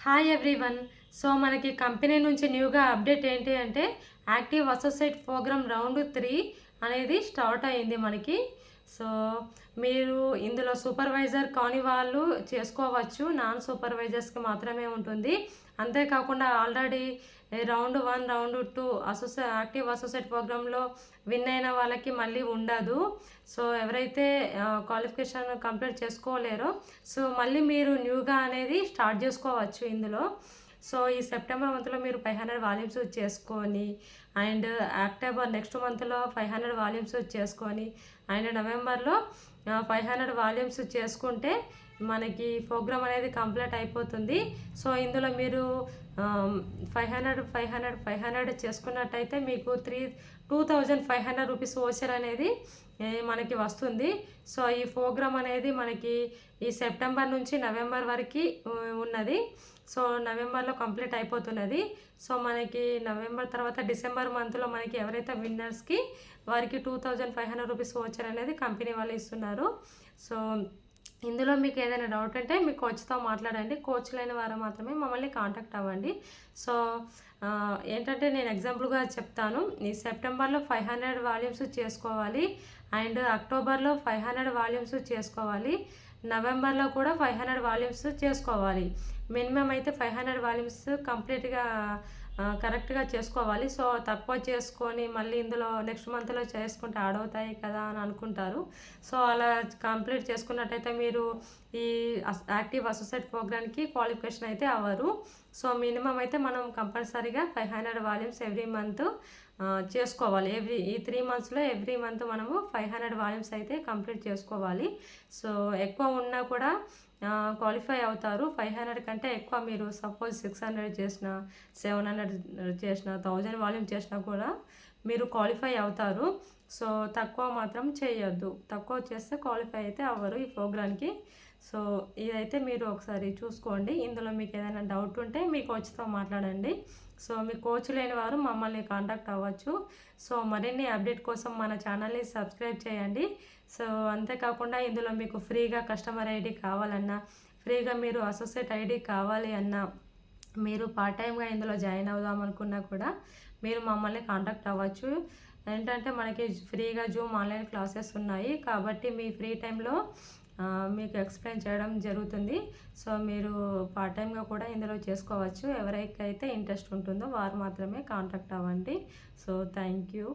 Hi everyone. So మనకి company నుంచి న్యూగా అప్డేట్ ఏంటి అంటే యాక్టివ్ అసోసియేట్ ప్రోగ్రామ్ రౌండ్ 3 అనేది స్టార్ట్ అయింది మనకి. సో మీరు ఇందులో సూపర్వైజర్ కాని వాళ్ళు చేసుకోవచ్చు, నాన్ సూపర్వైజర్స్కి మాత్రమే ఉంటుంది. అంతేకాకుండా already round 1 round 2 active associate ప్రోగ్రాంలో విన్ అయిన వాళ్ళకి మళ్ళీ ఉండదు. సో ఎవరైతే క్వాలిఫికేషన్ కంప్లీట్ చేసుకోలేరో సో మళ్ళీ మీరు న్యూగా అనేది స్టార్ట్ చేసుకోవచ్చు ఇందులో. సో ఈ సెప్టెంబర్ మంత్లో మీరు 500 వాల్యూమ్స్ చేసుకొని అండ్ అక్టోబర్ నెక్స్ట్ మంత్లో 500 వాల్యూమ్స్ చేసుకొని అండ్ నవంబర్లో 500 వాల్యూమ్స్ చేసుకుంటే మనకి ప్రోగ్రామ్ అనేది కంప్లీట్ అయిపోతుంది. సో ఇందులో మీరు 500 చేసుకున్నట్టయితే మీకు 2500 రూపీస్ ఓచర్ అనేది మనకి వస్తుంది. సో ఈ ప్రోగ్రామ్ అనేది మనకి ఈ సెప్టెంబర్ నుంచి నవంబర్ వరకు ఉన్నది. సో నవంబర్లో కంప్లీట్ అయిపోతున్నది. సో మనకి నవంబర్ తర్వాత డిసెంబర్ మంత్లో మనకి ఎవరైతే విన్నర్స్కి వారికి 2500 రూపీస్ ఓచర్ అనేది కంపెనీ వాళ్ళు ఇస్తున్నారు. సో ఇందులో మీకు ఏదైనా డౌట్ ఉంటే మీ కోచ్తో మాట్లాడండి. కోచ్ లేని వారు మాత్రమే మమ్మల్ని కాంటాక్ట్ అవ్వండి. సో ఏంటంటే నేను ఎగ్జాంపుల్గా చెప్తాను. ఈ సెప్టెంబర్లో 500 వాల్యూమ్స్ చేసుకోవాలి అండ్ అక్టోబర్లో 500 వాల్యూమ్స్ చేసుకోవాలి, నవంబర్లో కూడా 500 వాల్యూమ్స్ చేసుకోవాలి. మినిమం అయితే 500 వాల్యూమ్స్ కంప్లీట్గా కరెక్ట్గా చేసుకోవాలి. సో తక్కువ చేసుకొని మళ్ళీ ఇందులో నెక్స్ట్ మంత్లో చేసుకుంటే ఆడవుతాయి కదా అని అనుకుంటారు. సో అలా కంప్లీట్ చేసుకున్నట్టయితే మీరు ఈ యాక్టివ్ అసోసియేట్ ప్రోగ్రామ్కి క్వాలిఫికేషన్ అయితే అవ్వరు. సో మినిమం అయితే మనం కంపల్సరీగా 500 వాల్యూమ్స్ ఎవ్రీ మంత్ చేసుకోవాలి. ఈ 3 మంత్స్లో ఎవ్రీ మంత్ మనము 500 వాల్యూమ్స్ అయితే కంప్లీట్ చేసుకోవాలి. సో ఎక్కువ ఉన్నా కూడా క్వాలిఫై అవుతారు. 500 కంటే ఎక్కువ మీరు సపోజ్ 600 చేసినా, 700 చేసినా, 1000 వాల్యూమ్ చేసినా కూడా మీరు క్వాలిఫై అవుతారు. సో తక్కువ మాత్రం చేయొద్దు. తక్కువ చేస్తే క్వాలిఫై అయితే అవ్వరు ఈ ప్రోగ్రామ్కి. సో ఇదైతే మీరు ఒకసారి చూసుకోండి. ఇందులో మీకు ఏదైనా డౌట్ ఉంటే మీ కోచ్తో మాట్లాడండి. సో మీ కోచ్ లేని వారు మమ్మల్ని కాంటాక్ట్ అవ్వచ్చు. సో మరిన్ని అప్డేట్ కోసం మన ఛానల్ని సబ్స్క్రైబ్ చేయండి. సో అంతేకాకుండా ఇందులో మీకు ఫ్రీగా కస్టమర్ ఐడి కావాలన్నా, ఫ్రీగా మీరు అసోసియేట్ ఐడి కావాలి అన్నా, మీరు పార్ట్ టైంగా ఇందులో జాయిన్ అవుదాం అనుకున్నా కూడా మీరు మమ్మల్ని కాంటాక్ట్ అవ్వచ్చు. ఏంటంటే మనకి ఫ్రీగా జూమ్ ఆన్లైన్ క్లాసెస్ ఉన్నాయి కాబట్టి మీ ఫ్రీ టైంలో మీకు ఎక్స్ప్లెయిన్ చేయడం జరుగుతుంది. సో మీరు పార్ట్ టైంగా కూడా ఇందులో చేసుకోవచ్చు. ఎవరికైతే ఇంట్రెస్ట్ ఉంటుందో వారు మాత్రమే కాంటాక్ట్ అవ్వండి. So thank you.